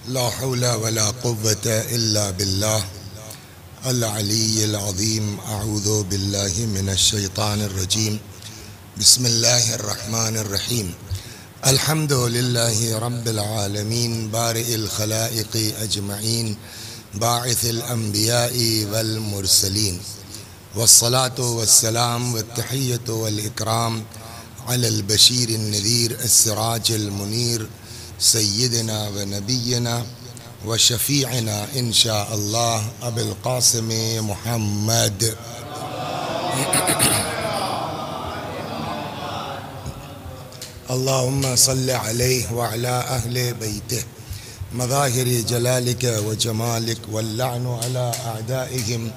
لا حول ولا قوة إلا بالله العلي العظيم. أعوذ بالله من الشيطان الرجيم. بسم الله الرحمن الرحيم. الحمد لله رب العالمين بارئ الخلائق أجمعين باعث الأنبياء والمرسلين، والصلاة والسلام والتحية والإكرام على البشير النذير السراج المنير سيدنا ونبينا وشفيعنا إن شاء الله أبي القاسم محمد. اللهم صل عليه وعلى أهل بيته مظاهر جلالك وجمالك، واللعن على أعدائهم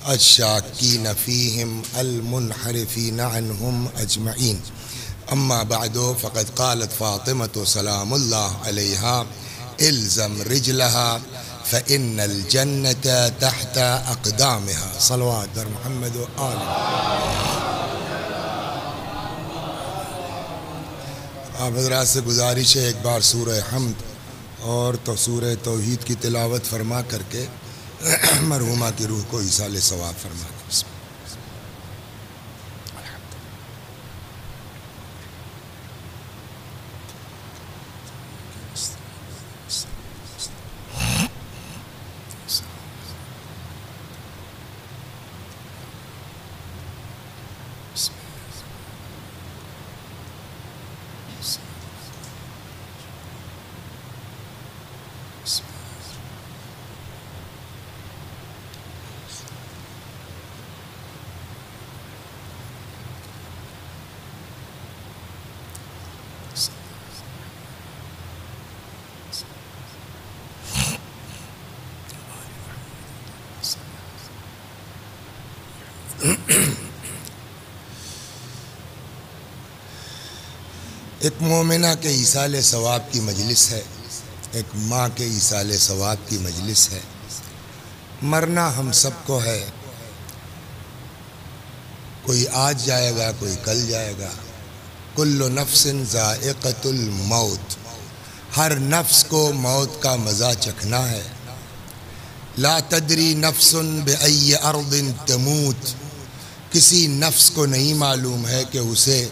الشاكين فيهم المنحرفين عنهم أجمعين. أما بعد، فقد قالت فاطمة سلام الله عليها: إلزم رجلها فإن الجنة تحت أقدامها. صلوات در محمد وآله. آپ حضرات سے گزارش ہے ایک بار سورہ حمد اور تو سورہ توحید کی تلاوت فرما کر کے مرحومہ کی روح کو ایصال ثواب فرما دیں. ایک مومنہ کے ایصال ثواب کی مجلس ہے، ایک ماں کے ایصال ثواب کی مجلس ہے. مرنا ہم سب کو ہے، کوئی آج جائے گا، کوئی کل جائے گا. کل نفس ذائقۃ الموت، ہر نفس کو موت کا مزہ چکھنا ہے. لا تدری نفس بأی ارض تموت، کسی نفس کو نہیں معلوم ہے کہ اسے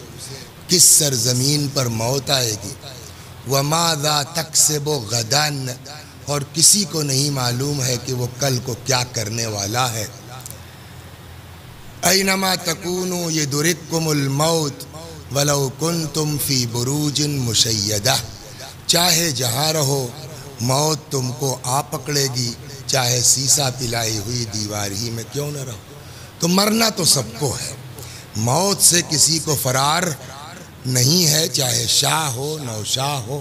کس سرزمین پر موت آئے گی. وَمَاذَا تَكْسِبُ غَدًا، اور کسی کو نہیں معلوم ہے کہ وہ کل کو کیا کرنے والا ہے. اَيْنَمَا تَكُونُوا يُدْرِككُمُ الْمَوْتُ وَلَوْ كُنْتُمْ فِي بُرُوجٍ مُشَيَّدَةٍ، چاہے جہاں رہو موت تم کو آ پکڑے گی، چاہے سیسا پلائی ہوئی دیوار ہی میں کیوں نہ رہو. تو مرنا تو سب کو ہے، موت سے کسی کو فرار نہیں ہے، چاہے شاہ ہو نوشاہ ہو.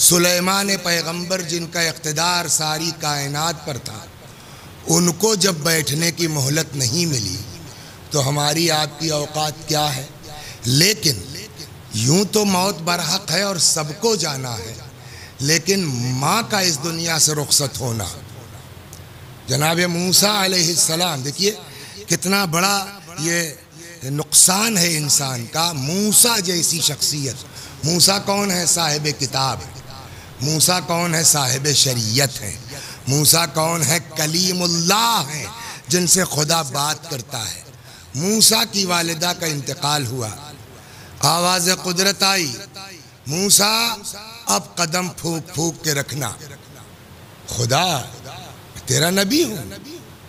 سلیمان پیغمبر جن کا اقتدار ساری کائنات پر تھا، ان کو جب بیٹھنے کی مہلت نہیں ملی تو ہماری آپ کی اوقات کیا ہے. لیکن یوں تو موت برحق ہے اور سب کو جانا ہے، لیکن ماں کا اس دنیا سے رخصت ہونا. جناب موسیٰ علیہ السلام، دیکھیے کتنا بڑا یہ نقصان ہے انسان کا. موسیٰ جیسی شخصیت، موسیٰ کون ہے؟ صاحب کتاب ہے. موسیٰ کون ہے؟ صاحب شریعت ہے. موسیٰ کون ہے؟ کلیم اللہ ہے، جن سے خدا بات کرتا ہے. موسیٰ کی والدہ کا انتقال ہوا، آواز قدرت آئی: موسیٰ اب قدم پھونک پھونک کے رکھنا، خدا تیرا نبی ہوں،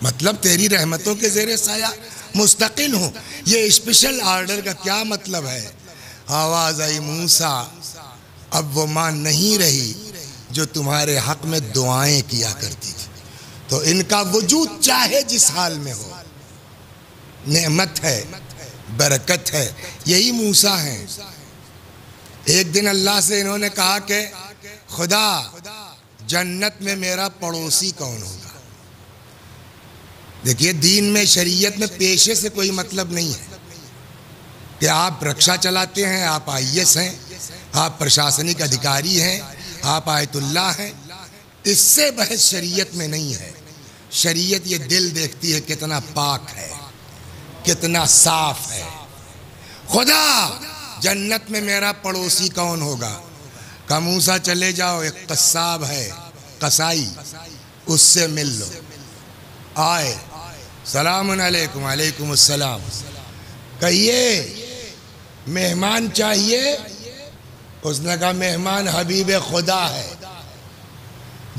مطلب تیری رحمتوں کے زیر سایہ مستقل ہوں. یہ اسپیشل آرڈر کا کیا مطلب ہے؟ آواز آئی: موسیٰ اب وہ ماں نہیں رہی جو تمہارے حق میں دعائیں کیا کرتی تھی. تو ان کا وجود چاہے جس حال میں ہو نعمت ہے، برکت ہے. یہی موسیٰ ہیں. ایک دن اللہ سے انہوں نے کہا کہ خدا جنت میں میرا پڑوسی کون ہوگا. دیکھیے دین میں شریعت میں پیشے سے کوئی مطلب نہیں ہے کہ آپ رکشہ چلاتے ہیں، آپ IAS ہیں، آپ پرشاسنک ادھیکاری ہیں، آپ آیت اللہ ہیں. اس سے بحث شریعت میں نہیں ہے. شریعت یہ دل دیکھتی ہے کتنا پاک ہے، کتنا صاف ہے. خدا جنت میں میرا پڑوسی کون ہوگا؟ کہا موسیٰ چلے جاؤ، ایک قصاب ہے، قصائی، اس سے مل لو۔ آئے، سلام علیکم، وعلیکم السلام، کہیے مہمان چاہیے؟ اس نے کہا مہمان حبیب خدا ہے۔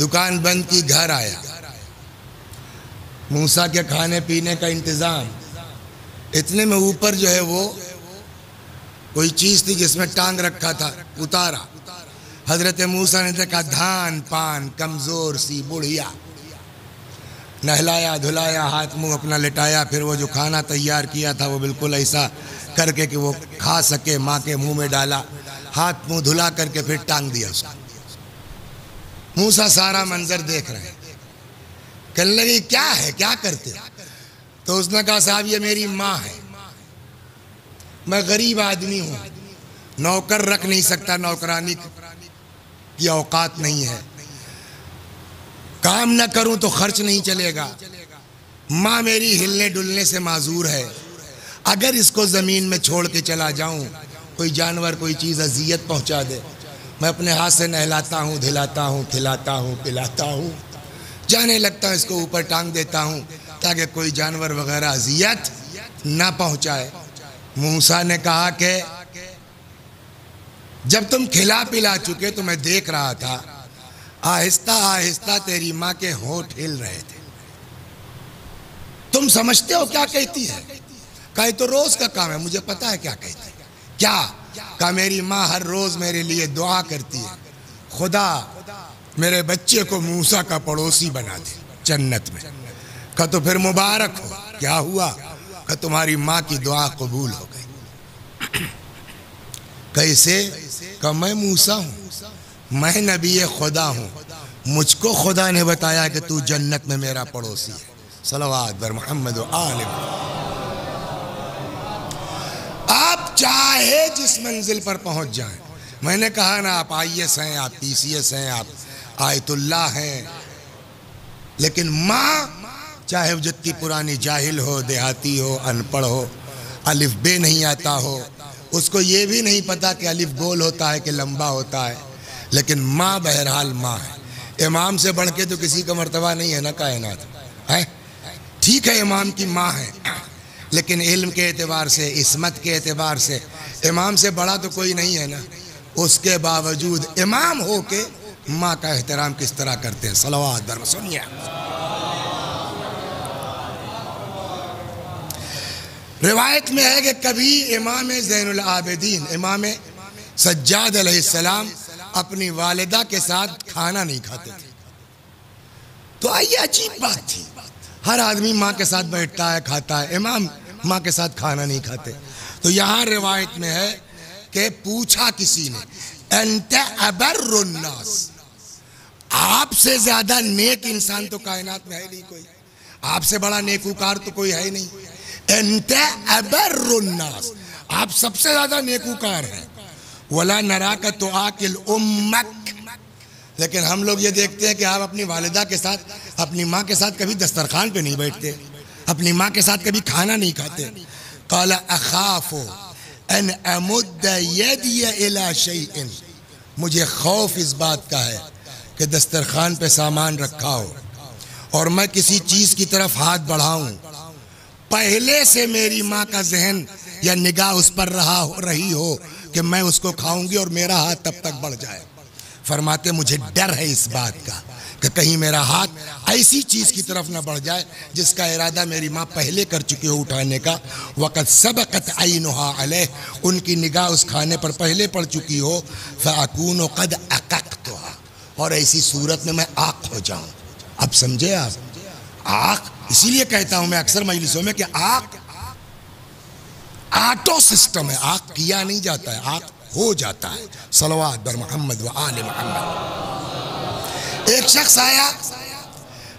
دکان بند کی، گھر آیا، موسیٰ کے کھانے پینے کا انتظام، اتنے میں اوپر جو ہے وہ کوئی چیز تھی جس میں ٹانگ رکھا تھا، اتارا۔ حضرت موسیٰ نے دیکھا دھان پان کمزور سی بڑھیا، نہلایا دھلایا، ہاتھ منہ اپنا لٹایا، پھر وہ جو کھانا تیار کیا تھا وہ بالکل ایسا کر کے کہ وہ کھا سکے، ماں کے منہ میں ڈالا، ہاتھ منہ دھلا کر کے پھر ٹانگ دیا اس کو۔ موسیٰ سارا منظر دیکھ رہے ہیں، کہنے لگی کیا ہے، کیا کرتے؟ تو اس نے کہا صاحب یہ میری ماں ہے، میں غریب آدمی ہوں، نوکر رکھ نہیں سکتا، نوکرانی کی اوقات نہیں ہے، کام نہ کروں تو خرچ نہیں چلے گا، ماں میری ہلنے ڈلنے سے معذور ہے، اگر اس کو زمین میں چھوڑ کے چلا جاؤں، کوئی جانور کوئی چیز اذیت پہنچا دے، میں اپنے ہاتھ سے نہلاتا ہوں، دھلاتا ہوں، کھلاتا ہوں، پلاتا ہوں، جانے لگتا ہوں، اس کو اوپر ٹانگ دیتا ہوں تاکہ کوئی جانور وغیرہ اذیت نہ پہنچائے۔ موسیٰ نے کہا کہ جب تم کھلا پلا چکے تو میں دیکھ رہا تھا آہستہ آہستہ تیری ماں کے ہونٹ ہل رہے تھے، تم سمجھتے ہو کیا کہتی ہے؟ کہا یہ تو روز کا کام ہے، مجھے پتا ہے کیا کہتی ہے۔ کیا؟ کہا میری ماں ہر روز میرے لیے دعا کرتی ہے، خدا میرے بچے کو موسیٰ کا پڑوسی بنا دے جنت میں۔ کہا تو پھر مبارک ہو۔ کیا ہوا؟ کہا تمہاری ماں کی دعا قبول ہو گئی۔ کیسے؟ کہا میں موسیٰ ہوں، میں نبی خدا ہوں، مجھ کو خدا نے بتایا کہ تو جنت میں میرا پڑوسی ہے۔ صلوات بر محمد و آل محمد۔ آپ چاہے جس منزل پر پہنچ جائیں، میں نے کہا نا آپ آئی ایس ہیں، آپ پی سی ایس ہیں، آپ آیت اللہ ہیں، لیکن ماں چاہے وہ جتنی پرانی جاہل ہو، دیہاتی ہو، ان پڑھ ہو، الف بے نہیں آتا ہو، اس کو یہ بھی نہیں پتا کہ الف گول ہوتا ہے کہ لمبا ہوتا ہے، لیکن ماں بہرحال ماں ہے۔ امام سے بڑھ کے تو کسی کا مرتبہ نہیں ہے نا کائنات ہے، ٹھیک ہے امام کی ماں ہے، لیکن علم کے اعتبار سے، عصمت کے اعتبار سے امام سے بڑا تو کوئی نہیں ہے نا، اس کے باوجود امام ہو کے ماں کا احترام کس طرح کرتے ہیں۔ صلوات در سنیے۔ روایت میں ہے کہ کبھی امام زین العابدین امام سجاد علیہ السلام اپنی والدہ کے ساتھ کھانا نہیں کھاتے تھے، تو آئیے عجیب بات تھی، ہر آدمی ماں کے ساتھ بیٹھتا ہے کھاتا ہے، امام ماں کے ساتھ کھانا نہیں کھاتے۔ تو یہاں روایت میں ہے کہ پوچھا کسی نے انت ابر الناس، آپ سے زیادہ نیک انسان تو کائنات میں ہے نہیں کوئی، آپ سے بڑا نیکوکار تو کوئی ہے نہیں، انت ابر الناس، آپ سب سے زیادہ نیکوکار ہیں، ولا نراک تآکل امک، لیکن ہم لوگ یہ دیکھتے ہیں کہ آپ اپنی والدہ کے ساتھ، اپنی ماں کے ساتھ کبھی دسترخوان پہ نہیں بیٹھتے، اپنی ماں کے ساتھ کبھی کھانا نہیں کھاتے۔ قال اخاف ان امد یدی الی شیء، مجھے خوف اس بات کا ہے کہ دسترخوان پہ سامان رکھا ہو اور میں کسی چیز کی طرف ہاتھ بڑھاؤں، پہلے سے میری ماں کا ذہن یا نگاہ اس پر رہی ہو کہ میں اس کو کھاؤں گی اور میرا ہاتھ تب تک بڑھ جائے۔ فرماتے مجھے ڈر ہے اس بات کا کہ کہیں میرا ہاتھ ایسی چیز کی طرف نہ بڑھ جائے جس کا ارادہ میری ماں پہلے کر چکی ہو اٹھانے کا، وقت سبقت عینھا علیہ، ان کی نگاہ اس کھانے پر پہلے پڑ چکی ہو، فاکون قد اققتھا، اور ایسی صورت میں آق ہو جاؤں۔ اب سمجھے آپ؟ آق اسی لیے کہتا ہوں میں اکثر مجلسوں میں کہ آق آٹو سسٹم ہے، آق کیا نہیں جاتا ہے، آق ہو جاتا ہے۔ صلوات بر محمد و آل محمد۔ ایک شخص آیا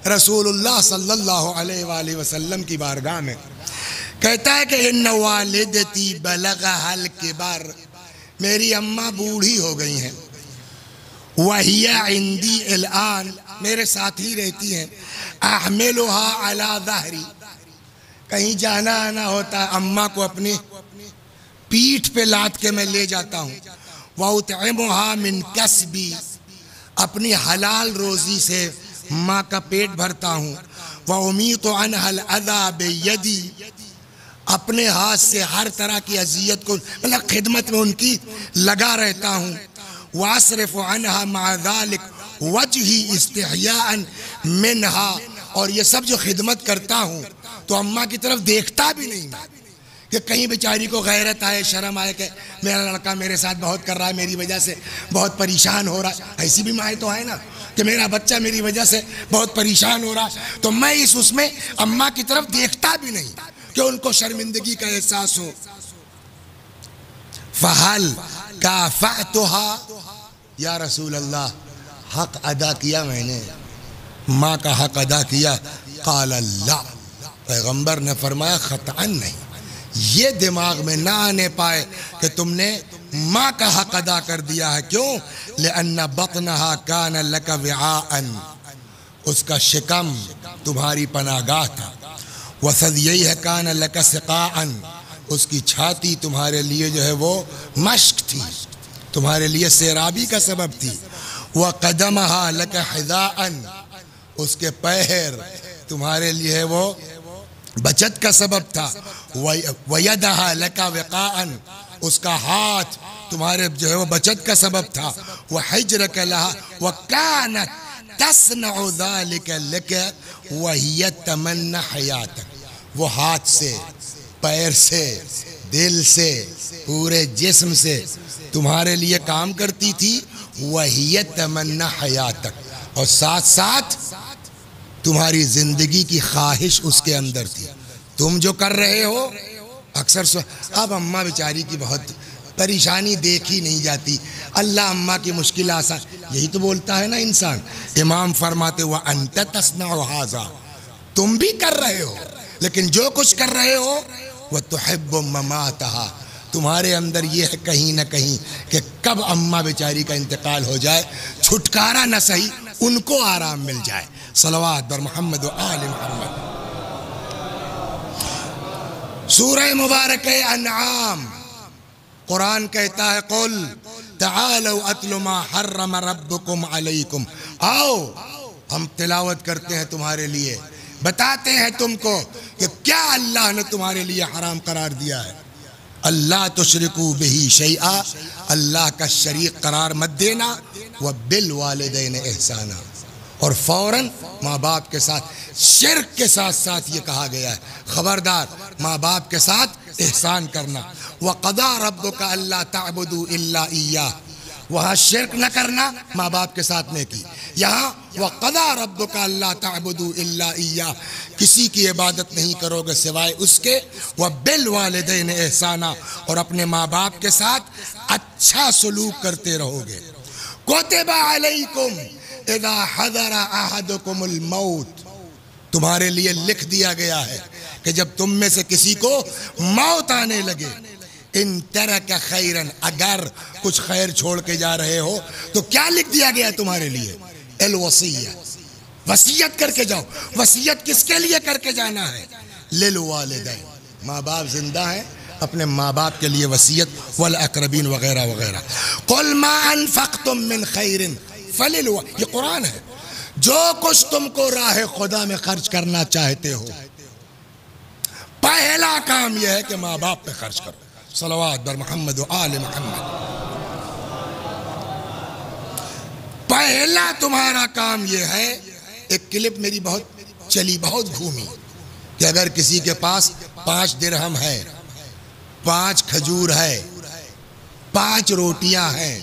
رسول اللہ صلی اللہ علیہ وآلہ وسلم کی بارگاہ میں، کہتا ہے کہ ان والدتی بلغھا الکبر، میری اماں بوڑھی ہو گئی ہیں، وہی عندی الآن، میرے ساتھ ہی رہتی ہیں، احملها علی ظہری، کہیں جانا آنا ہوتا ہے اماں کو اپنی پیٹھ پہ لاد کے میں لے جاتا ہوں، وَأُطْعِمُهَا مِنْ كَسْبِي، اپنی حلال روزی سے ماں کا پیٹ بھرتا ہوں، وَأُمِيطُ عَنْهَا الْأَذَى بِيَدِي، اپنے ہاتھ سے ہر طرح کی اذیت کو مطلب خدمت میں ان کی لگا رہتا ہوں، وَأَصْرِفُ عَنْهَا مَعَ ذَلِكَ وَجْهِي اسْتِحْيَاءً مِنْهَا، اور یہ سب جو خدمت کرتا ہوں تو اماں کی طرف دیکھتا بھی نہیں کہ کہیں بیچاری کو غیرت آئے، شرم آئے کہ میرا لڑکا میرے ساتھ بہت کر رہا ہے، میری وجہ سے بہت پریشان ہو رہا ہے۔ ایسی بھی مائیں تو آئے نا کہ میرا بچہ میری وجہ سے بہت پریشان ہو رہا ہے، تو میں اس میں اماں کی طرف دیکھتا بھی نہیں کہ ان کو شرمندگی کا احساس ہو۔ فَهَلْ كَافَأْتُهَا، یا رسول اللہ حق ادا کیا میں نے، ماں کا حق ادا کیا؟ قال لا، پیغمبر نے فرمایا خطأً نہیں، یہ دماغ میں نہ آنے پائے کہ تم نے ماں کا حق ادا کر دیا ہے۔ کیوں؟ لِأَنَّ بَطْنَهَا كَانَ لَكَ وِعَاءً، اس کا شکم تمہاری پناہ گاہ تھا، وَثَدْيَيْهَا كَانَ لَكَ سِقَاءً، اس کی چھاتی تمہارے لیے جو ہے وہ مشق تھی، تمہارے لیے سیرابی کا سبب تھی، وَقَدَمَهَا لَكَ حِذَاءً، اس کے پیر تمہارے لیے وہ بچت کا سبب تھا، وَيَدَهَا لَكَ وِقَاءً، اس کا ہاتھ تمہارے جو ہے وہ بچت کا سبب تھا، وَحِجْرَكَ لَهَا وَكَانَتْ تَصْنَعُ ذَلِكَ لَكَ وَهِيَ تَمَنَّ حَيَاتَكَ، وہ ہاتھ سے، پیر سے، دل سے، پورے جسم سے تمہارے لیے کام کرتی تھی، وَهِيَ تَمَنَّ حَيَاتَكَ، اور ساتھ ساتھ تمہاری زندگی کی خواہش اس کے اندر تھی۔ تم جو کر رہے ہو اکثر اب اماں بیچاری کی بہت پریشانی دیکھی نہیں جاتی، اللہ اماں کی مشکل آسان، یہی تو بولتا ہے نا انسان۔ امام فرماتے وَأَنْتَ تَصْنَعُ هَذَا، تم بھی کر رہے ہو، لیکن جو کچھ کر رہے ہو وَتُحِبُّ مَمَاتَهَا، تمہارے اندر یہ ہے کہیں نہ کہیں کہ کب اماں بیچاری کا انتقال ہو جائے، چھٹکارا نہ صحیح ان کو آرام مل جائے۔ صلوات بر محمد و آل محمد۔ سورہ مبارک انعام، قرآن کہتا ہے قل تعالوا اتل ما حرم ربکم علیکم، آؤ ہم تلاوت کرتے ہیں تمہارے لیے، بتاتے ہیں تم کو کہ کیا اللہ نے تمہارے لیے حرام قرار دیا ہے۔ اللہ تشرکوا بہ شیئا، اللہ کا شریک قرار مت دینا، وبالوالدین احسانا، اور فوراً ماں باپ کے ساتھ شرک کے ساتھ ساتھ یہ کہا گیا ہے خبردار ماں باپ کے ساتھ احسان کرنا۔ وَقَضَىٰ رَبُّكَ أَلَّا تَعْبُدُوا إِلَّا إِيَّاهُ، وہاں شرک نہ کرنا، ماں باپ کے ساتھ نیکی۔ یہاں وَقَضَىٰ رَبُّكَ أَلَّا تَعْبُدُوا إِلَّا إِيَّاهُ، کسی کی عبادت نہیں کرو گے سوائے اس کے، وَبِالْوَالِدَيْنِ إِحْسَانًا، اور اپنے ماں باپ کے ساتھ اچھا سلوک کرتے رہو گے۔ كُتِبَ عَلَيْكُمْ اذا حضر احدکم الموت، تمہارے لیے لکھ دیا گیا ہے کہ جب تم میں سے کسی کو موت آنے لگے، ان ترک خیرا، اگر کچھ خیر چھوڑ کے جا رہے ہو تو کیا لکھ دیا گیا تمہارے لیے؟ الوصیہ، وصیت کر کے جاؤ۔ وصیت کس کے لیے کر کے جانا ہے؟ للوالدین، ماں باپ زندہ ہیں، اپنے ماں باپ کے لیے وصیت، والاقربین وغیرہ وغیرہ۔ قل ما انفقتم من خیر یہ قرآن ہے، جو کچھ تم کو راہ خدا میں خرچ کرنا چاہتے ہو، پہلا کام یہ ہے کہ ماں باپ پہ خرچ کرو۔ صلوات بر محمد و آل محمد۔ پہلا تمہارا کام یہ ہے، ایک کلپ میری بہت چلی، بہت گھومی، کہ اگر کسی کے پاس 5 درہم ہے، 5 کھجور ہے، 5 روٹیاں ہیں،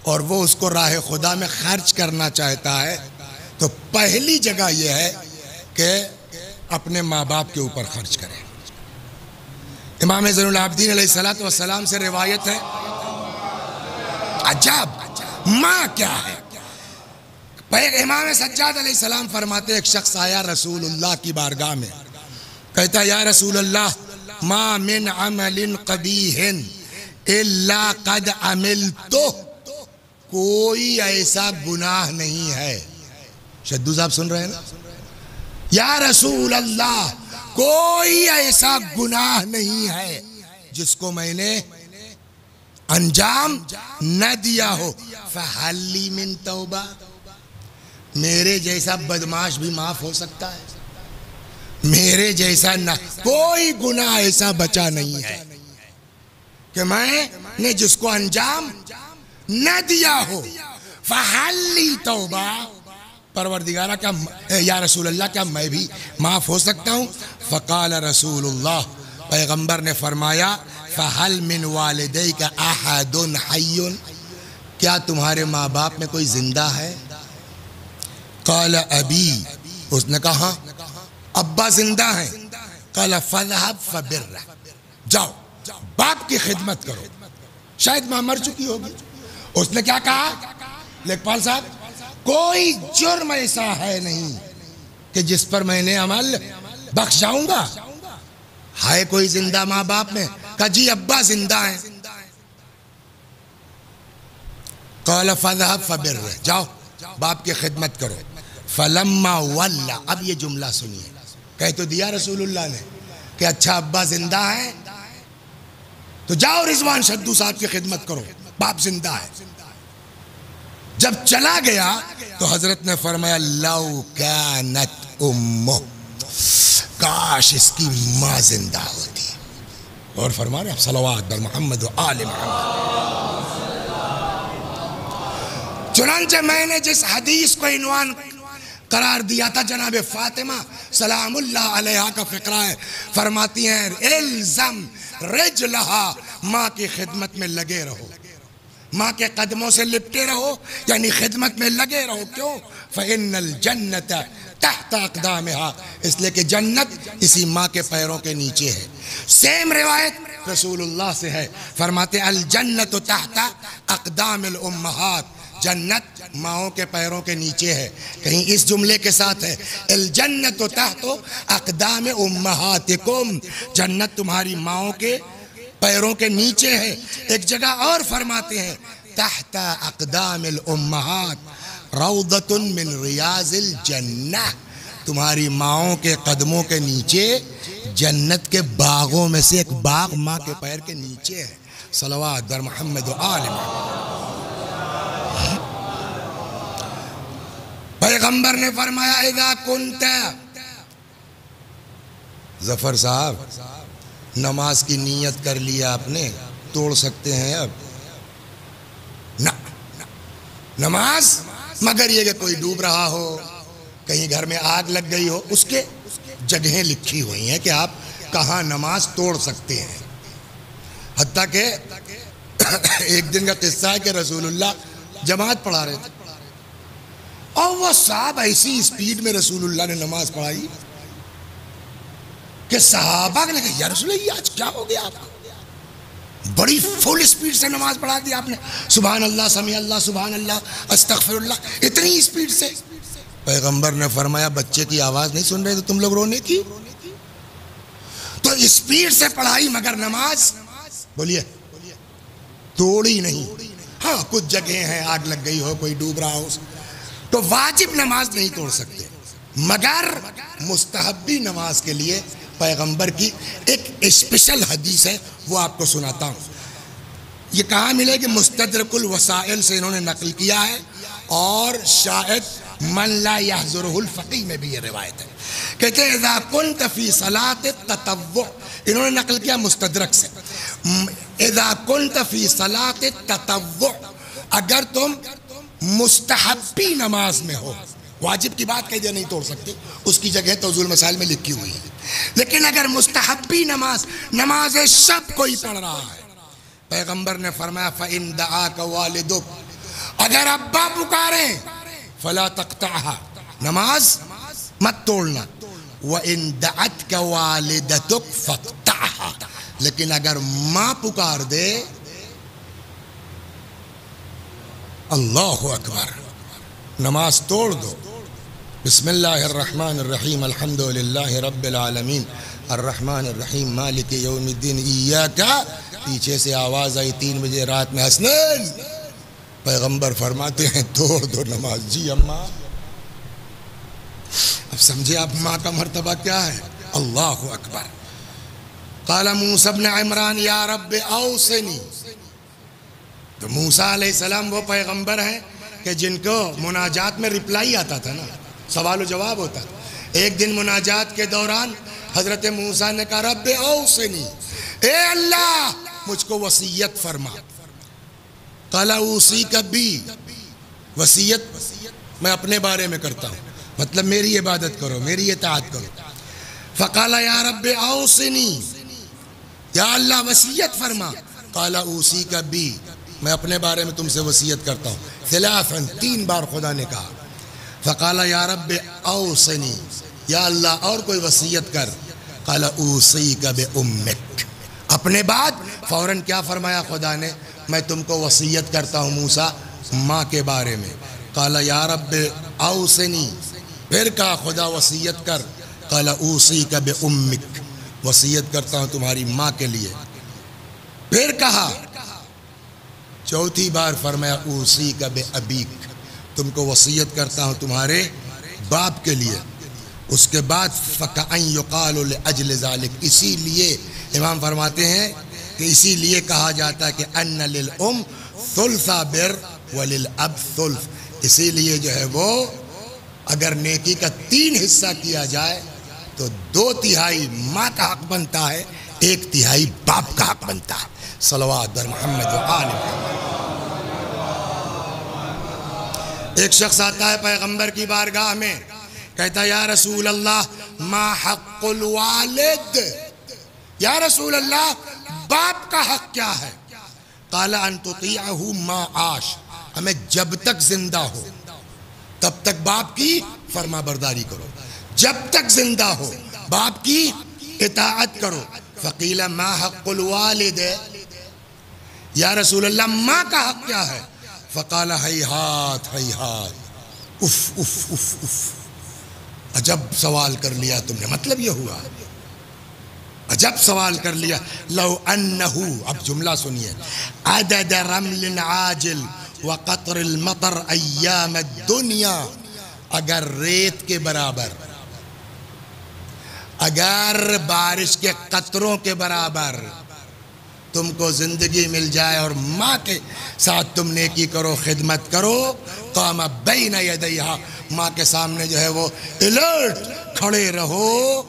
اور وہ اس کو راہ خدا میں خرچ کرنا چاہتا ہے، تو پہلی جگہ یہ ہے کہ اپنے ماں باپ کے اوپر خرچ کرے۔ امام زین العابدین علیہ السلام سے روایت ہے، عجب ماں کیا ہے۔ امام سجاد علیہ السلام فرماتے ایک شخص آیا رسول اللہ کی بارگاہ میں، کہتا یا رسول اللہ ما من عمل قبیح الا قد عملتہ، کوئی ایسا گناہ نہیں ہے، شدو صاحب سن رہے ہیں نا، یا رسول اللہ کوئی ایسا گناہ نہیں ہے جس کو میں نے انجام نہ دیا ہو، فَحَلِّ مِن تَوْبَہ، میرے جیسا بدماش بھی معاف ہو سکتا ہے، میرے جیسا نہ کوئی گناہ ایسا بچا نہیں ہے کہ میں نے جس کو انجام نہ دیا ہو۔ فحلی توبہ، پروردگارہ کیا یا رسول اللہ کیا میں بھی معاف ہو سکتا ہوں؟ فقال رسول اللہ، پیغمبر نے فرمایا فحل من والدیک احد حی، کیا تمہارے ماں باپ میں کوئی زندہ ہے؟ قال ابی، اس نے کہا ابا زندہ ہیں۔ قال فذهب فبرہ، جاؤ باپ کی خدمت کرو، شاید ماں مر چکی ہوگی۔ اس نے کیا کہا؟ لیکپال صاحب کوئی جرم ایسا ہے نہیں کہ جس پر میں نے عمل بخش جاؤں گا۔ ہے کوئی زندہ ماں باپ میں؟ کہا جی ابا زندہ ہیں۔ قال فذهب فبرہ، جاؤ باپ کی خدمت کرو۔ فلما ولا، اب یہ جملہ سنیے، کہہ تو دیا رسول اللہ نے کہ اچھا ابا زندہ ہے تو جاؤ رضوان شدو صاحب کی خدمت کرو، باپ زندہ ہے۔ جب چلا گیا تو حضرت نے فرمایا لو کانت امہ، کاش اس کی ماں زندہ ہوتی۔ اور فرما رہے ہیں صلوات بر محمد و آل محمد۔ چنانچہ میں نے جس حدیث کو عنوان قرار دیا تھا جناب فاطمہ سلام اللہ علیہا کا فقرہ ہے، فرماتی ہیں الزم رجلہا، ماں کی خدمت میں لگے رہو، ماں کے قدموں سے لپٹے رہو، یعنی خدمت میں لگے رہو۔ کیوں؟ فإن الجنت تحت اقدامہا، اس لیے کہ جنت اسی ماں کے پیروں کے نیچے ہے۔ سیم روایت رسول اللہ سے ہے، فرماتے الجنت تحت اقدام الامہات، جنت ماؤں کے پیروں کے نیچے ہے۔ کہیں اس جملے کے ساتھ ہے الجنت تحت اقدام امہاتکم، جنت تمہاری ماؤں کے پیروں کے نیچے ہے۔ ایک جگہ اور فرماتے ہیں تحت اقدام الامہات روضۃ من ریاض الجنہ، تمہاری ماؤں کے قدموں کے نیچے جنت کے باغوں میں سے ایک باغ ماں کے پیر کے نیچے ہے۔ صلوات بر محمد و آل محمد۔ پیغمبر نے فرمایا اذا کنت، ظفر صاحب نماز کی نیت کر لیا آپ نے، توڑ سکتے ہیں اب؟ نہ، نماز مگر یہ کہ کوئی ڈوب رہا ہو، کہیں گھر میں آگ لگ گئی ہو، اس کے جگہیں لکھی ہوئی ہیں کہ آپ کہاں نماز توڑ سکتے ہیں۔ حتیٰ کہ ایک دن کا قصہ ہے کہ رسول اللہ جماعت پڑھا رہے تھے اور وہ صاحب ایسی اسپیڈ میں رسول اللہ نے نماز پڑھائی کہ صحابہ نے کہا یا رسول اللہ یہ آج کیا ہو گیا آپ کو، بڑی فل اسپیڈ سے نماز پڑھا دی آپ نے، سبحان اللہ سمیع اللہ سبحان اللہ استغفر اللہ، اتنی اسپیڈ سے۔ پیغمبر نے فرمایا بچے کی آواز نہیں سن رہے تو تم لوگ رونے کی؟ تو اسپیڈ سے پڑھائی مگر نماز بولیے توڑی نہیں۔ ہاں کچھ جگہیں ہیں آگ لگ گئی ہو، کوئی ڈوب رہا ہو، تو واجب نماز نہیں توڑ سکتے، مگر مستحبی نماز کے لیے پیغمبر کی ایک اسپیشل حدیث ہے، وہ آپ کو سناتا ہوں۔ یہ کہاں ملے کہ مستدرک الوسائل سے انہوں نے نقل کیا ہے، اور شاید من لا یحضرہ الفقیہ میں بھی یہ روایت ہے۔ کہتے ہیں اذا کنت فی صلاۃ التطوع، انہوں نے نقل کیا مستدرک سے، اذا کنت فی صلاۃ التطوع، اگر تم مستحبی نماز میں ہو، واجب کی بات کہہ نہیں توڑ سکتے، اس کی جگہ توضیح المسائل میں لکھی ہوئی ہے، لیکن اگر مستحبی نماز شب کوئی پڑھ رہا ہے، پیغمبر نے فرمایا فَإِن دَعَاكَ وَالِدُكَ، اگر ابا پکاریں فَلَا تَقْطَعْهَا، نماز مت توڑنا، وَإِن دَعَتْكَ وَالِدَتُكَ فَاقْطَعْهَا، لیکن اگر ماں پکار دے، اللہ اکبر، نماز توڑ دو۔ بسم اللہ الرحمن الرحیم الحمدللہ رب العالمین الرحمن الرحیم مالک یوم الدین ایاک، پیچھے سے آواز آئی 3 بجے رات میں حسنین، پیغمبر فرماتے ہیں توڑ دو نماز۔ جی اماں، اب سمجھے آپ ماں کا مرتبہ کیا ہے؟ اللہ اکبر۔ قال موسیٰ بن عمران یا رب اوصنی، تو موسیٰ علیہ السلام وہ پیغمبر ہیں کہ جن کو مناجات میں رپلائی آتا تھا نا، سوال و جواب ہوتا تھا، ایک دن مناجات کے دوران حضرت موسیٰ نے کہا رب اوصنی، اے اللہ مجھ کو وصیت فرما۔ قال اوصیک بی، وصیت میں اپنے بارے میں کرتا ہوں، مطلب میری عبادت کرو، میری اطاعت کرو۔ فقال یا رب اوصنی، یا اللہ وصیت فرما۔ قال اوصیک بی، میں اپنے بارے میں تم سے وصیت کرتا ہوں۔ ثلاثاً، 3 بار خدا نے کہا۔ فقال یا رب اوصنی، یا اللہ اور کوئی وصیت کر۔ قال اوصیک بامک، اپنے بعد فوراً کیا فرمایا خدا نے؟ میں تم کو وصیت کرتا ہوں موسیٰ ماں کے بارے میں۔ قال یا رب اوصنی، پھر کہا خدا وصیت کر۔ قال اوصیک بامک، وصیت کرتا ہوں تمہاری ماں کے لیے۔ پھر کہا، چوتھی بار فرمایا اوصیک بابیک، تم کو وصیت کرتا ہوں تمہارے باپ کے لیے۔ اس کے بعد فکأن یقال لاجل ذلک، اسی لیے امام فرماتے ہیں کہ اسی لیے کہا جاتا ہے کہ ان للام ثلث بر وللاب ثلث، اسی لیے جو ہے وہ اگر نیکی کا 3 حصہ کیا جائے تو 2/3 ماں کا حق بنتا ہے، 1/3 باپ کا حق بنتا ہے۔ صلوات بر محمد و آل محمد۔ ایک شخص آتا ہے پیغمبر کی بارگاہ میں، کہتا ہے یا رسول اللہ ما حق الوالد، یا رسول اللہ باپ کا حق کیا ہے؟ قال ان تطیعہ ما عاش، ہمیں جب تک زندہ ہو تب تک باپ کی فرما برداری کرو، جب تک زندہ ہو باپ کی اطاعت کرو۔ فقیل ما حق الوالد، یا رسول اللہ ماں کا حق کیا ہے؟ فقال ہیہات ہیہات، اف اف اف اف، عجب سوال کر لیا تم نے، مطلب یہ ہوا عجب سوال کر لیا۔ لو انہو، اب جملہ سنیے، عدد رمل عاجل وقطر المطر ایام الدنیا، اگر ریت کے برابر، اگر بارش کے قطروں کے برابر تم کو زندگی مل جائے اور ماں کے ساتھ تم نیکی کرو، خدمت کرو، قام بین یدیہا، ماں کے سامنے جو ہے وہ الرٹ کھڑے رہو،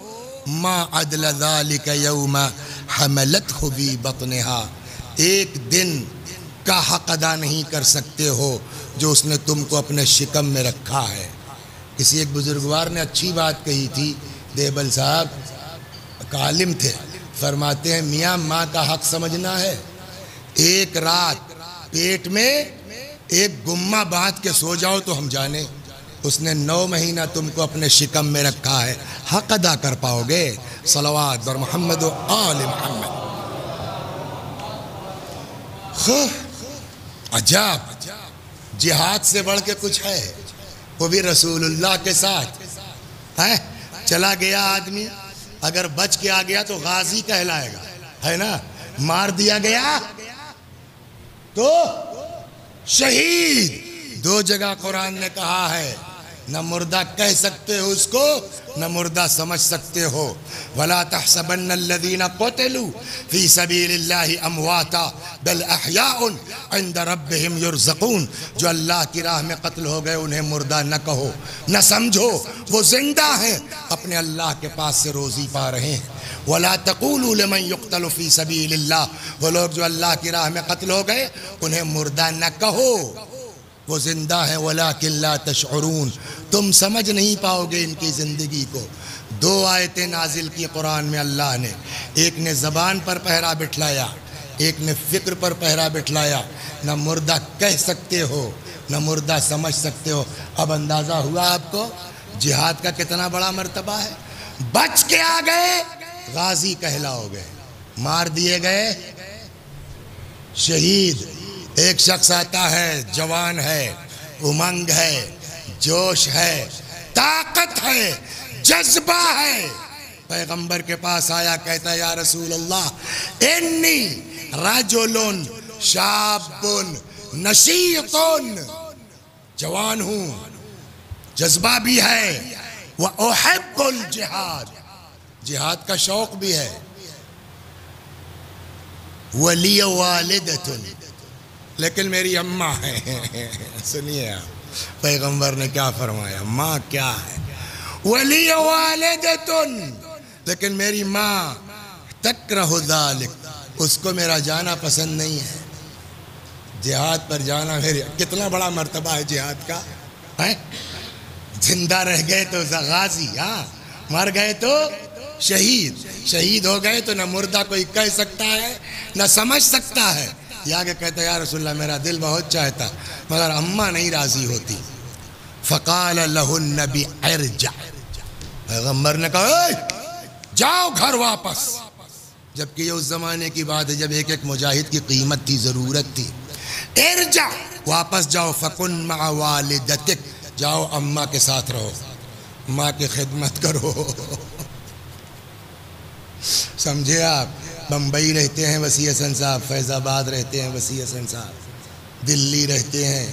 ما عدل ذالک یوم حملتہ فی بطنہا، ایک دن کا حق ادا نہیں کر سکتے ہو جو اس نے تم کو اپنے شکم میں رکھا ہے۔ کسی ایک بزرگوار نے اچھی بات کہی تھی، دیبل صاحب عالم تھے، فرماتے ہیں میاں ماں کا حق سمجھنا ہے، ایک رات پیٹ میں ایک گمہ باندھ کے سو جاؤ تو ہم جانے، اس نے 9 مہینہ تم کو اپنے شکم میں رکھا ہے، حق ادا کر پاؤ گے؟ صلوات بر محمد و آل محمد۔ عجب، جہاد سے بڑھ کے کچھ ہے، وہ بھی رسول اللہ کے ساتھ ہے۔ چلا گیا آدمی، اگر بچ کے آ گیا تو غازی کہلائے گا، ہے نا، مار دیا گیا تو شہید۔ 2 جگہ قرآن نے کہا ہے، نہ مردہ کہہ سکتے ہو اس کو، نہ مردہ سمجھ سکتے ہو۔ وَلَا تَحْسَبَنَّ الَّذِينَ قُتِلُوا فِي سَبِيلِ اللَّهِ أَمْوَاتًا بَلْ أَحْيَاءٌ عِنْدَ رَبِّهِمْ يُرْزَقُونَ، جو اللہ کی راہ میں قتل ہو گئے انہیں مردہ نہ کہو، نہ سمجھو، وہ زندہ ہیں، اپنے اللہ کے پاس سے روزی پا رہے ہیں۔ وَلَا تَقُولُوا لِمَنْ يُقْتَلُ فِي سَبِيلِ اللَّهِ، وہ لوگ جو اللہ کی راہ میں قتل ہو گئے انہیں مردہ نہ کہو، وہ زندہ ہیں، وَلَٰكِن لَا تَشْعُرُونَ، تم سمجھ نہیں پاؤ گے ان کی زندگی کو۔ 2 آیتیں نازل کی قرآن میں اللہ نے، ایک نے زبان پر پہرا بٹھلایا، ایک نے فکر پر پہرا بٹھلایا۔ نہ مردہ کہہ سکتے ہو، نہ مردہ سمجھ سکتے ہو۔ اب اندازہ ہوا آپ کو جہاد کا کتنا بڑا مرتبہ ہے۔ بچ کے آ گئے، غازی کہلاؤ گے، مار دیے گئے، شہید۔ ایک شخص آتا ہے، جوان ہے، امنگ ہے، جوش ہے، طاقت ہے، جذبہ ہے، پیغمبر کے پاس آیا، کہتا ہے یا رسول اللہ انی رجل شاب نشیط، جوان ہوں، جذبہ بھی ہے، وَأُحِبُّ الْجِهَادِ، جہاد کا شوق بھی ہے، وَلِيَ وَالِدَةٌ، لیکن میری اماں ہے. سنیے آپ پیغمبر نے کیا فرمایا, ماں کیا ہے؟ ولی والدتن, لیکن میری ماں تکرہ ذالک, اس کو میرا جانا پسند نہیں ہے. جہاد پر جانا میری, کتنا بڑا مرتبہ ہے جہاد کا. زندہ رہ گئے تو غازی, مر گئے تو شہید. شہید ہو گئے تو نہ مردہ کوئی کہہ سکتا ہے نہ سمجھ سکتا ہے. یا کہ کہتا ہے یا رسول اللہ میرا دل بہت چاہتا مگر اماں نہیں راضی ہوتی. فقال لہ النبی ارجع, پیغمبر نے کہا جاؤ گھر واپس. جبکہ یہ اس زمانے کی بات ہے جب ایک ایک مجاہد کی قیمت تھی, ضرورت تھی. ارجع, واپس جاؤ. فکن مع والدتک, جاؤ اماں کے ساتھ رہو, ماں کی خدمت کرو. سمجھے آپ؟ بمبئی رہتے ہیں وسیع حسن صاحب, فیض آباد رہتے ہیں وسیع حسن صاحب, دلی رہتے ہیں,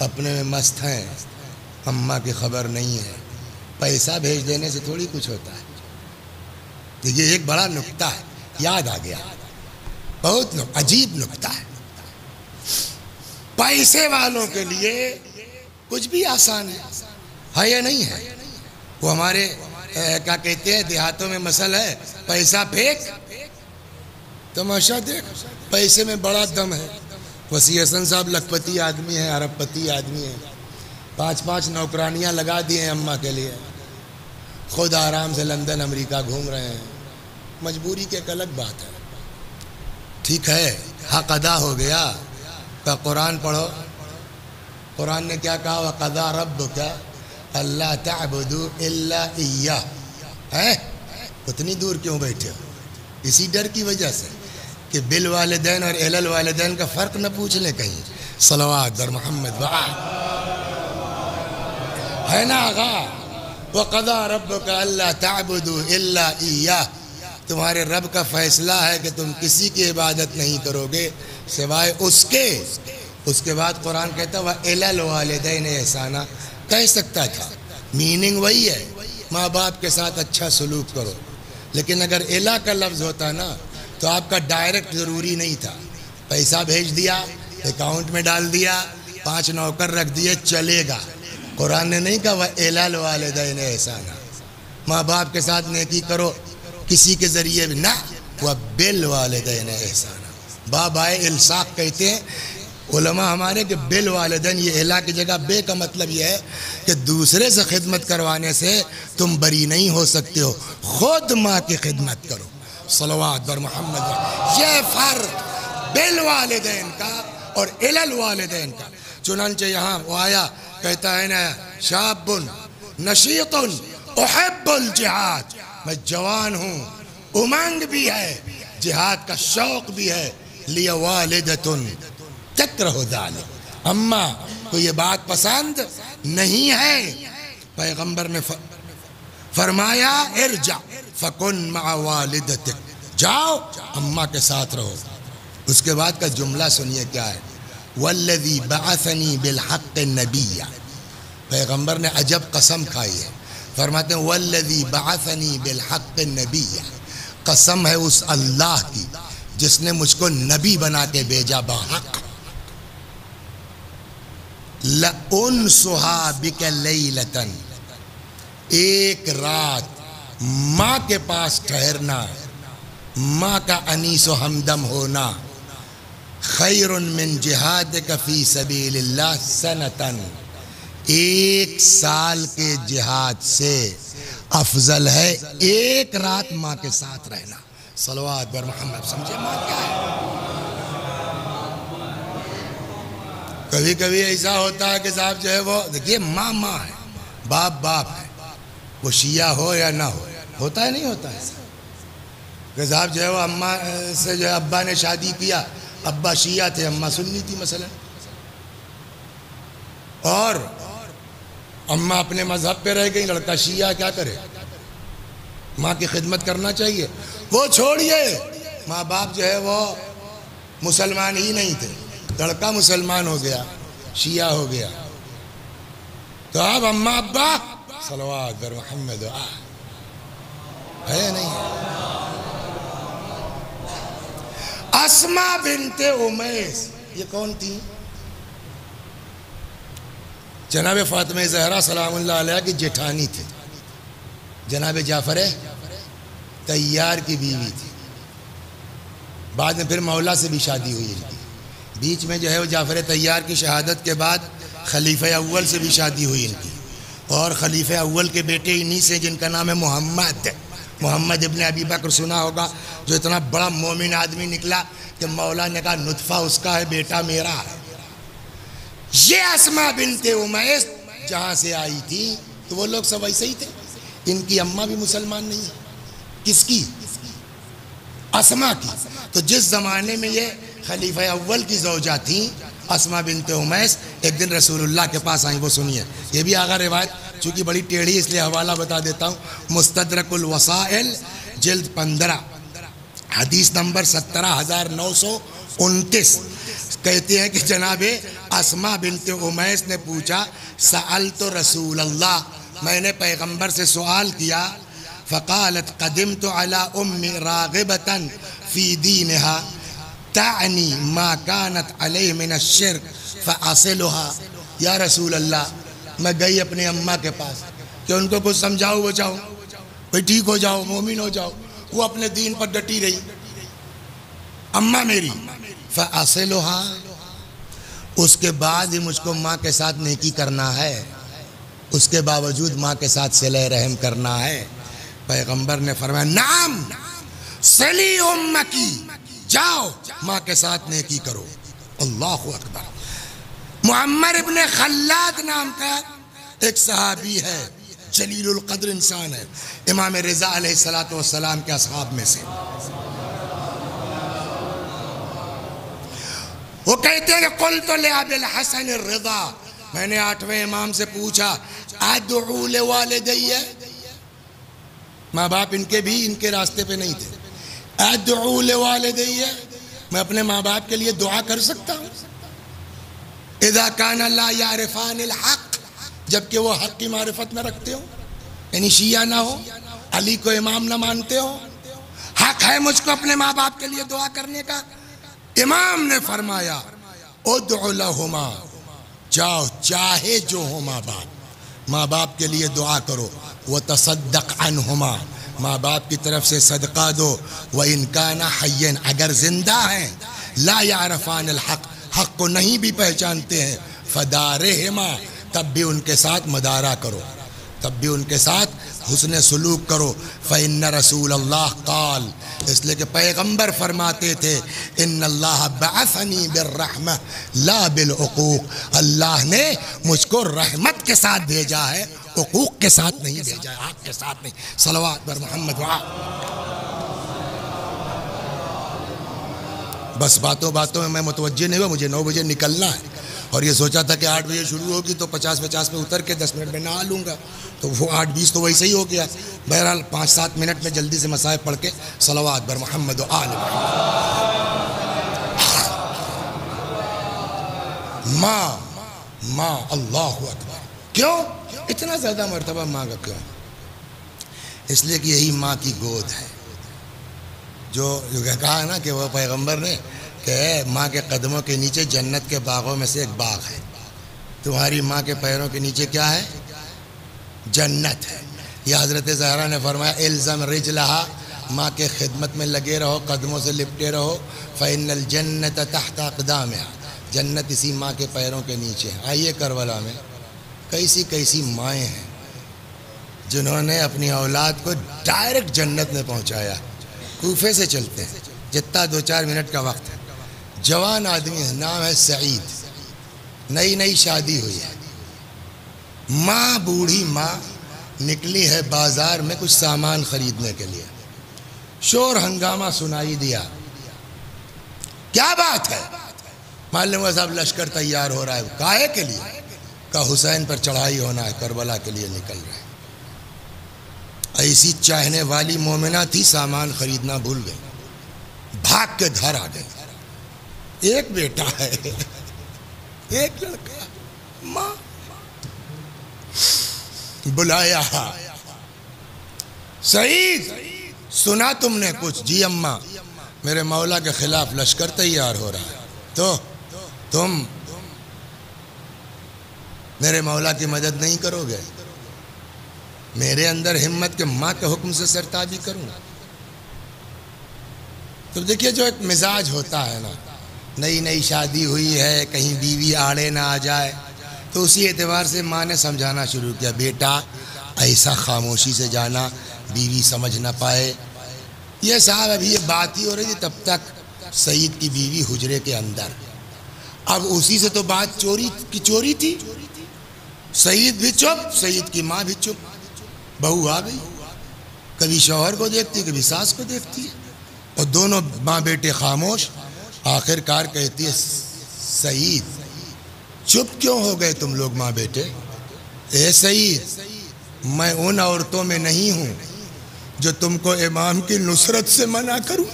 اپنے میں مست ہیں, اماں کی خبر نہیں ہے. پیسہ بھیج دینے سے تھوڑی کچھ ہوتا ہے. دیکھیے ایک بڑا نکتہ ہے, یاد آ گیا, بہت عجیب نکتہ ہے. پیسے والوں کے لیے کچھ بھی آسان ہے یا نہیں ہے؟ وہ ہمارے کیا کہتے ہیں دیہاتوں میں مسئلہ ہے, پیسہ پھینک تماشا دیکھ. پیسے میں بڑا دم ہے. وسیع حسن صاحب لکھپتی آدمی ہیں, ارب پتی آدمی ہیں, 5 نوکرانیاں لگا دیے ہیں اماں کے لیے. خود آرام سے لندن امریکہ گھوم رہے ہیں. مجبوری کی ایک الگ بات ہے. ٹھیک ہے, حق ادا ہو گیا. کہ قرآن پڑھو. قرآن نے کیا کہا, وَقَضَىٰ رَبُّكَ أَلَّا تَعْبُدُوا إِلَّا إِيَّاهُ. اتنی دور کیوں بیٹھے ہو؟ اسی ڈر کی وجہ سے کہ بالوالدین اور اہل الوالدین کا فرق نہ پوچھ لیں کہیں. صلوات بر محمد وآل, ہے نا آغا. وَقَضَىٰ رَبُّكَ أَلَّا تَعْبُدُوا إِلَّا إِيَّاهُ, تمہارے رب کا فیصلہ ہے کہ تم کسی کی عبادت نہیں کرو گے سوائے اس کے. اس کے بعد قرآن کہتا ہے وَإِلَى الْوَالِدَيْنِ إِحْسَانًا. کہہ سکتا تھا, میننگ وہی ہے, ماں باپ کے ساتھ اچھا سلوک کرو. لیکن اگر الا کا لفظ ہوتا نا تو آپ کا ڈائریکٹ ضروری نہیں تھا. پیسہ بھیج دیا, اکاؤنٹ میں ڈال دیا, 5 نوکر رکھ دیے, چلے گا. قرآن نے نہیں کہا وَإِلَى الْوَالِدَيْنِ إِحْسَانًا, ماں باپ کے ساتھ نیکی کرو کسی کے ذریعے بھی نہ. وَبِالْوَالِدَيْنِ إِحْسَانًا, باب آئے الساق کہتے ہیں علماء ہمارے کہ بالوالدین, یہ الا کی جگہ بے کا مطلب یہ ہے کہ دوسرے سے خدمت کروانے سے تم بری نہیں ہو سکتے ہو, خود ماں کی خدمت کرو. صلوات بر محمد. یہ فرق بالوالدین کا اور الی الوالدین کا. چنانچہ یہاں وہ آیا کہتا ہے نا شاب نشیط احب الجہاد, میں جوان ہوں, امنگ بھی ہے, جہاد کا شوق بھی ہے. لِيَ وَالِدَةٌ تَكْرَهُ ذَلِكَ, اماں کو یہ بات پسند نہیں ہے. پیغمبر نے فرمایا ارجع فَكُن مَعَ وَالِدَتِكَ, جاؤ اماں کے ساتھ رہو. اس کے بعد کا جملہ سنیے کیا ہے, وَالَّذِي بَعَثَنِي بِالْحَقِّ النَّبِيَّ. پیغمبر نے عجب قسم کھائی ہے, فرماتے ہیں وَالَّذِي بَعَثَنِي بِالْحَقِّ النَّبِيَّ, قسم ہے اس اللہ کی جس نے مجھ کو نبی بنا کے بھیجا بحق. لَأُنْسُهَا بِكَ لَيْلَةً, ایک رات ماں کے پاس ٹھہرنا, ماں کا انیس و ہمدم ہونا, خیر من جہادک فی سبیل اللہ سنتاً, 1 سال کے جہاد سے افضل ہے 1 رات ماں کے ساتھ رہنا. صلوات بر محمد. سمجھے ماں کیا ہے؟ کبھی کبھی ایسا ہوتا ہے کہ صاحب جو ہے وہ دیکھیے ماں ماں ہے, باپ باپ ہے, وہ شیعہ ہو یا نہ ہو, ہوتا ہے نہیں ہوتا ہے کہ صاحب جو ہے وہ اماں سے جو ہے ابا نے شادی کیا, ابا شیعہ تھے, اماں سنی تھی مثلا, اور اماں اپنے مذہب پہ رہ گئی, لڑکا شیعہ, کیا کرے؟ ماں کی خدمت کرنا چاہیے. وہ چھوڑیے, ماں باپ جو ہے وہ مسلمان ہی نہیں تھے, لڑکا مسلمان ہو گیا, شیعہ ہو گیا, تو اب اماں ابا صلوات بر محمد ہے نہیں. اسما بنت امیس یہ کون تھی؟ جناب فاطمہ زہرا سلام اللہ علیہ کی جیٹھانی تھی، جناب جعفر طیار کی بیوی تھی، بعد میں پھر مولا سے بھی شادی ہوئی ان کی، بیچ میں جو ہے وہ جعفر طیار کی شہادت کے بعد خلیفہ اول سے بھی شادی ہوئی ان کی، اور خلیفہ اول کے بیٹے انہی سے جن کا نام ہے محمد ابن ابی بکر، سنا ہوگا، جو اتنا بڑا مومن آدمی نکلا کہ مولا نے کہا نطفہ اس کا ہے، بیٹا میرا ہے۔ یہ اسماء بنت امیس جہاں سے آئی تھی تو وہ لوگ سب ایسے ہی تھے، ان کی اماں بھی مسلمان نہیں ہے، کس کی؟ اسماء کی۔ تو جس زمانے میں یہ خلیفہ اول کی زوجہ تھیں اسماء بنت امیس، ایک دن رسول اللہ کے پاس آئیں، وہ سنیے، یہ بھی آگا روایت چونکہ بڑی ٹیڑھی اس لیے حوالہ بتا دیتا ہوں، مستدرک الوسائل جلد 15 حدیث نمبر 17929 کہتے ہیں کہ جناب اسماء بنت امیس نے پوچھا سألت رسول اللہ، میں نے پیغمبر سے سوال کیا، فقالت قدمت على ام راغبة في دينها تعني ما كانت عليه من الشرك فاصلها۔ یا رسول اللہ، میں گئی اپنے اماں کے پاس کہ ان کو کچھ سمجھاؤ بچاؤ، بھئی ٹھیک ہو جاؤ، مومن ہو جاؤ، وہ اپنے دین پر ڈٹی رہی اماں میری، فاصلها، اس کے بعد ہی مجھ کو ماں کے ساتھ نیکی کرنا ہے، اس کے باوجود ماں کے ساتھ صلہ رحم کرنا ہے۔ پیغمبر نے فرمایا نعم صلی امکی، جاؤ ماں کے ساتھ نیکی کرو۔ اللہ اکبر۔ معمر ابن خلاد نام کا ایک صحابی ہے، جلیل القدر انسان ہے، امام رضا علیہ السلام کے اصحاب میں سے۔ وہ کہتے ہیں کہ قلت لأبی الحسن الرضا، میں نے 8ویں امام سے پوچھا ادعو لوالدی، ماں باپ ان کے بھی ان کے راستے پہ نہیں تھے، ادعو لوالدی، میں اپنے ماں باپ کے لیے دعا کر سکتا ہوں؟ اذا کان لا یعرفان الحق، جبکہ وہ حق کی معرفت نہ رکھتے ہو، یعنی شیعہ نہ ہو، علی کو امام نہ مانتے ہو، حق ہے مجھ کو اپنے ماں باپ کے لیے دعا کرنے کا؟ امام نے فرمایا ادعو لہما، جاؤ چاہے جو ہو ماں باپ کے لیے دعا کرو، وتصدق عنہما، ماں باپ کی طرف سے صدقہ دو، وَإِن كَانَ حَيًّا، اگر زندہ ہیں، لا يعرفان الحق، حق کو نہیں بھی پہچانتے ہیں، فدارہما، تب بھی ان کے ساتھ مدارہ کرو، تب بھی ان کے ساتھ حسن سلوک کرو۔ فإن رسول اللہ قال، اس لیے کہ پیغمبر فرماتے تھے ان اللہ بعثنی بالرحمہ لا بالعقوق، اللہ نے مجھ کو رحمت کے ساتھ بھیجا ہے، حقوق کے ساتھ نہیں بھیجا ہے، حق کے ساتھ نہیں۔ صلوات بر محمد بس باتوں میں میں متوجہ نہیں ہوا، مجھے 9 بجے نکلنا ہے، اور یہ سوچا تھا کہ 8 بجے شروع ہوگی تو 50 میں اتر کے 10 منٹ میں نہا لوں گا، تو وہ 8:20 تو ویسے ہی ہو گیا۔ بہرحال 5-7 منٹ میں جلدی سے مصائب پڑھ کے صلوات بر محمد و آل محمد۔ ماں اللہ اکبر، کیوں اتنا زیادہ مرتبہ ماں کا کیوں؟ اس لیے کہ یہی ماں کی گود ہے، جو کہا نا کہ وہ پیغمبر نے کہ ماں کے قدموں کے نیچے جنت کے باغوں میں سے ایک باغ ہے، تمہاری ماں کے پیروں کے نیچے کیا ہے؟ جنت ہے۔ یہ حضرت زہرا نے فرمایا الزم رجلہا، ماں کے خدمت میں لگے رہو، قدموں سے لپٹے رہو، فإن الجنت تحت اقدامہا، جنت اسی ماں کے پیروں کے نیچے ہے۔ آئیے کربلا میں کیسی مائیں ہیں جنہوں نے اپنی اولاد کو ڈائریکٹ جنت میں پہنچایا۔ کوفے سے چلتے ہیں، جتنا 2-4 منٹ کا وقت ہے، جوان آدمی ہے، نام ہے سعید، نئی شادی ہوئی ہے، ماں بوڑھی ماں نکلی ہے بازار میں کچھ سامان خریدنے کے لیے، شور ہنگامہ سنائی دیا، کیا بات ہے؟ معلوم ہے صاحب لشکر تیار ہو رہا ہے، کاہے کے لیے؟ کہ حسین پر چڑھائی ہونا ہے، کربلا کے لیے نکل رہے ہیں۔ ایسی چاہنے والی مومنہ تھی، سامان خریدنا بھول گئی، بھاگ کے گھر آ گئی، ایک بیٹا ہے، ایک لڑکا، ماں بلایا، سعید سنا تم نے کچھ؟ جی اماں، میرے مولا کے خلاف لشکر تیار ہو رہا ہے، تو تم میرے مولا کی مدد نہیں کرو گے؟ میرے اندر ہمت کہ ماں کے حکم سے سرتابی کروں۔ تو دیکھیے جو ایک مزاج ہوتا ہے نا، نئی نئی شادی ہوئی ہے، کہیں بیوی آڑے نہ آ جائے، تو اسی اعتبار سے ماں نے سمجھانا شروع کیا، بیٹا ایسا خاموشی سے جانا بیوی سمجھ نہ پائے۔ یہ صاحب ابھی یہ بات ہی ہو رہی تھی تب تک سعید کی بیوی حجرے کے اندر، اب اسی سے تو بات چوری تھی۔ سعید بھی چپ، سعید کی ماں بھی چپ، بہو آ گئی، کبھی شوہر کو دیکھتی کبھی ساس کو دیکھتی ہے، اور دونوں ماں بیٹے خاموش۔ آخر کار کہتی ہے سعید چپ کیوں ہو گئے تم لوگ ماں بیٹے؟ اے سعید، میں ان عورتوں میں نہیں ہوں جو تم کو امام کی نصرت سے منع کروں۔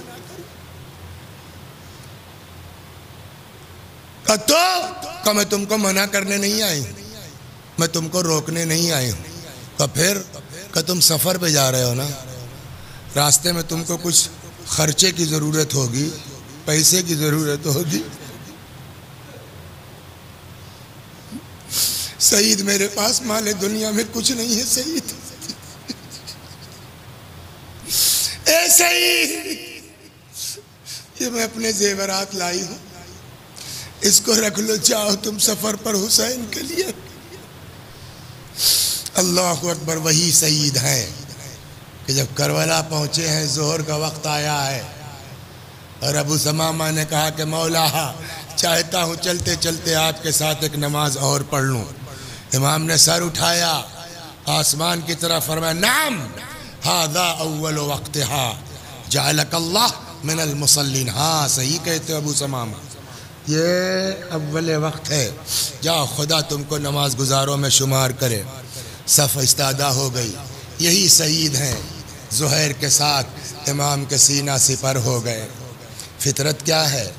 تو میں تم کو منع کرنے نہیں آئی ہوں، میں تم کو روکنے نہیں آئی ہوں۔ تو پھر کہ تم سفر پہ جا رہے ہو نا، راستے میں تم کو کچھ خرچے کی ضرورت ہوگی، پیسے کی ضرورت ہوگی۔ سعید میرے پاس مال دنیا میں کچھ نہیں ہے سعید، اے سعید یہ میں اپنے زیورات لائی ہوں، اس کو رکھ لو، جاؤ تم سفر پر حسین کے لیے۔ اللہ اکبر، وہی سعید ہیں کہ جب کربلا پہنچے ہیں، ظہر کا وقت آیا ہے، اور ابو ثمامہ نے کہا کہ مولا چاہتا ہوں چلتے چلتے آپ کے ساتھ ایک نماز اور پڑھ لوں۔ امام نے سر اٹھایا آسمان کی طرف، فرمایا نعم ھذا اول وقتھا جعلک اللہ من المصلین۔ ہاں صحیح کہتے ہو ابو ثمامہ، یہ اول وقت ہے، جاؤ خدا تم کو نماز گزاروں میں شمار کرے۔ صف استادہ ہو گئی، یہی سعید ہیں، زہیر کے ساتھ امام کے سینہ سپر ہو گئے۔ فطرت کیا ہے؟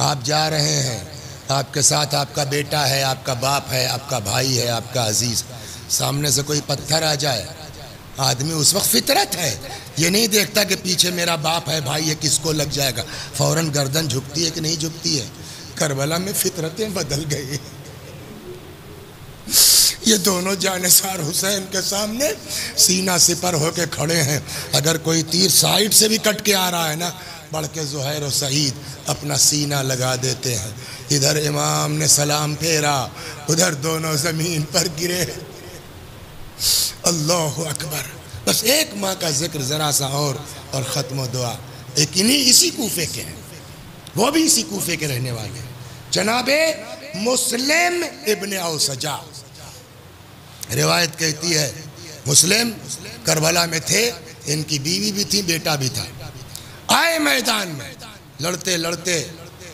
آپ جا رہے ہیں، آپ کے ساتھ آپ کا بیٹا ہے، آپ کا باپ ہے، آپ کا بھائی ہے، آپ کا عزیز، سامنے سے کوئی پتھر آ جائے، آدمی اس وقت فطرت ہے، یہ نہیں دیکھتا کہ پیچھے میرا باپ ہے، بھائی ہے، کس کو لگ جائے گا، فوراً گردن جھکتی ہے کہ نہیں جھکتی ہے؟ کربلا میں فطرتیں بدل گئی۔ یہ دونوں جانثار حسین کے سامنے سینہ سپر ہو کے کھڑے ہیں، اگر کوئی تیر سائیڈ سے بھی کٹ کے آ رہا ہے نا، بڑھ کے زہیر و سعید اپنا سینہ لگا دیتے ہیں۔ ادھر امام نے سلام پھیرا، ادھر دونوں زمین پر گرے۔ اللہ اکبر، بس ایک ماں کا ذکر ذرا سا اور ختم و دعا۔ ایک اسی کوفے کے ہیں، وہ بھی اسی کوفے کے رہنے والے ہیں، جناب مسلم ابن اوسجا۔ روایت کہتی ہے مسلم کربلا میں تھے، ان کی بیوی بھی تھی، بیٹا بھی تھا، آئے میدان میں لڑتے لڑتے،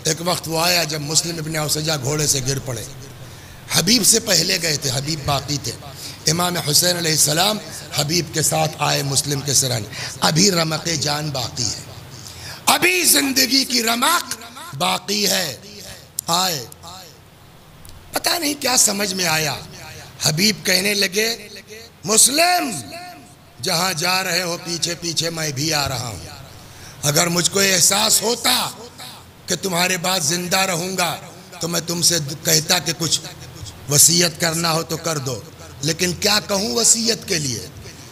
ایک وقت وہ آیا جب مسلم ابن اوسجا گھوڑے سے گر پڑے، حبیب سے پہلے گئے تھے، حبیب باقی تھے، امام حسین علیہ السلام حبیب کے ساتھ آئے مسلم کے سرانے، ابھی رمق جان باقی ہے، ابھی زندگی کی رمق باقی ہے۔ آئے، پتہ نہیں کیا سمجھ میں آیا، حبیب کہنے لگے مسلم جہاں جا رہے ہو پیچھے پیچھے میں بھی آ رہا ہوں، اگر مجھ کو احساس ہوتا کہ تمہارے بعد زندہ رہوں گا تو میں تم سے کہتا کہ کچھ وصیت کرنا ہو تو کر دو، لیکن کیا کہوں وصیت کے لیے،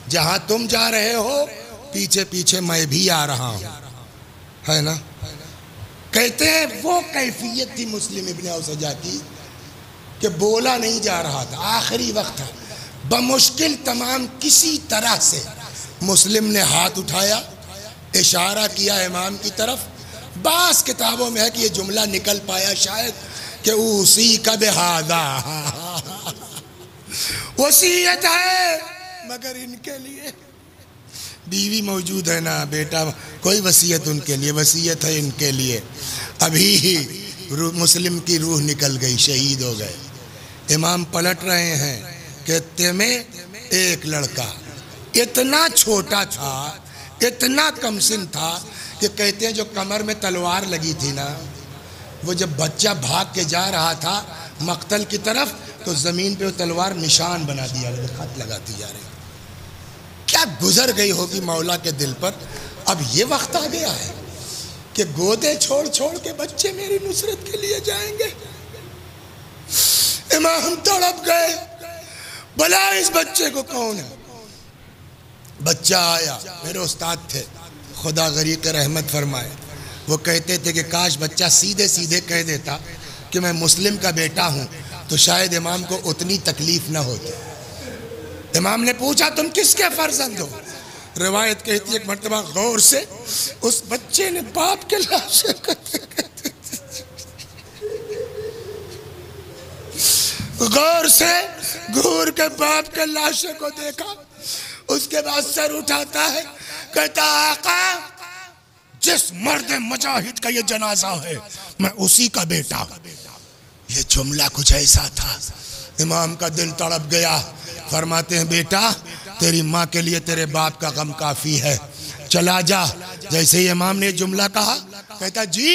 جہاں تم جا رہے ہو پیچھے پیچھے میں بھی آ رہا ہوں، ہے نا؟ کہتے ہیں وہ کیفیت تھی مسلم ابن اوسجا کی کہ بولا نہیں جا رہا تھا، آخری وقت تھا، بمشکل تمام کسی طرح سے مسلم نے ہاتھ اٹھایا، اشارہ کیا امام کی طرف، بعض کتابوں میں ہے کہ یہ جملہ نکل پایا شاید کہ اسی کا بہذا، وصیت ہے مگر ان کے لیے، بیوی موجود ہے نا، بیٹا، کوئی وصیت ان کے لیے، وصیت ہے ان کے لیے۔ ابھی ہی مسلم کی روح نکل گئی، شہید ہو گئے۔ امام پلٹ رہے ہیں، کہتے میں ایک لڑکا اتنا چھوٹا تھا، اتنا کم سن تھا کہ کہتے ہیں جو کمر میں تلوار لگی تھی نا، وہ جب بچہ بھاگ کے جا رہا تھا مقتل کی طرف تو زمین پہ وہ تلوار نشان بنا دیا، خط لگاتی جا رہی، کیا گزر گئی ہوگی مولا کے دل پر۔ اب یہ وقت آ گیا ہے کہ گودے چھوڑ چھوڑ کے بچے میری نصرت کے لیے جائیں گے۔ امام تڑپ گئے، بلا اس بچے کو کون ہے؟ بچہ آیا، میرے استاد تھے، خدا غریق رحمت فرمائے، وہ کہتے تھے کہ کاش بچہ سیدھے سیدھے کہہ دیتا کہ میں مسلم کا بیٹا ہوں تو شاید امام کو اتنی تکلیف نہ ہوتی۔ امام نے پوچھا تم کس کے فرزند ہو؟ روایت کہتی ہے ایک مرتبہ غور سے اس بچے نے باپ کے لاشے غور سے گھور کے باپ کے لاشے کو دیکھا، اس کے بعد سر اٹھاتا ہے، کہتا آقا جس مرد مجاہد کا یہ جنازہ ہے میں اسی کا بیٹا۔ یہ جملہ کچھ ایسا تھا، امام کا دل تڑپ گیا۔ فرماتے ہیں بیٹا تیری ماں کے لیے تیرے باپ کا غم کافی ہے، چلا جا۔ جیسے ہی امام نے جملہ کہا، کہتا جی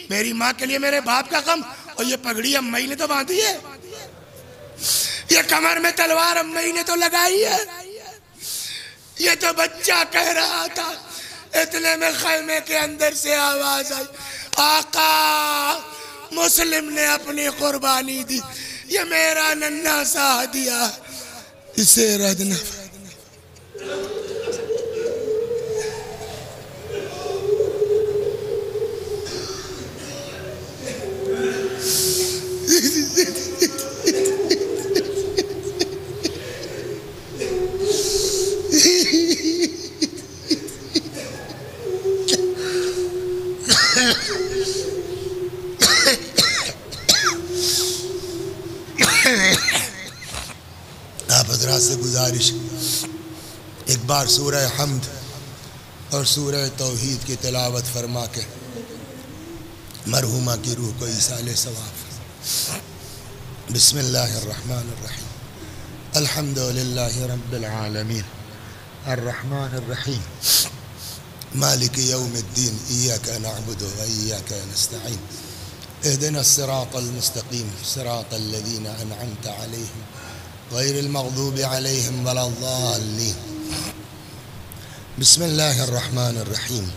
میری ماں کے لیے میرے باپ کا غم، اور یہ پگڑی امائی نے تو باندھی ہے، یہ کمر میں تلوار امائی نے تو لگائی ہے، یہ تو بچہ کہہ رہا تھا۔ اتنے میں خیمے کے اندر سے آواز آئی، آقا مسلم نے اپنی قربانی دی، یہ میرا ننھا سا ہدیہ، اسے رد نہ۔ آپ حضرات سے گزارش، ایک بار سورہ حمد اور سورہ توحید کی تلاوت فرما کے مرحومہ کی روح کو ایصال ثواب۔ بسم اللہ الرحمن الرحیم، الحمدللہ رب العالمین، الرحمن الرحیم، مالک یوم الدین، ایاک نعبد و ایاک نستعین، اهدنا الصراط المستقیم، صراط الذین انعمت علیہم غیر المغضوب علیہم ولا الضالین۔ بسم اللہ الرحمن الرحیم،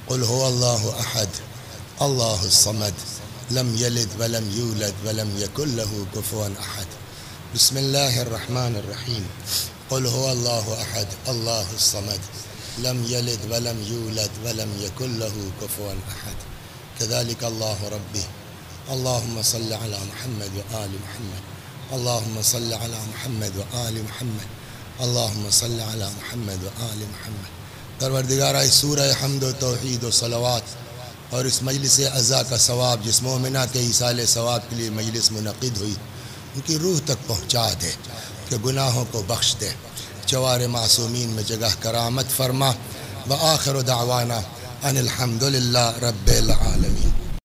قل هو اللہ احد اللہ الصمد لم یلد ولم یولد ولم یکن له کفوا احد۔ بسم اللہ الرحمن الرحیم، قل هو اللہ احد اللہ الصمد لم یلد ولم یولد ولم یکن له کفوا احد۔ كذلك الله ربي، اللهم صل على محمد وآل محمد، اللهم صل على محمد وآل محمد، اللهم صل على محمد وآل محمد۔ پروردگارہ اس سورہ حمد و توحید و صلوات اور اس مجلس عزا کا ثواب جس مومنہ کے ایصال ثواب کے لیے مجلس منعقد ہوئی، ان کی روح تک پہنچا دے کہ گناہوں کو بخش دے، جوار معصومین میں جگہ کرامت فرما۔ وآخر دعوانا ان الحمدللہ رب العالمین۔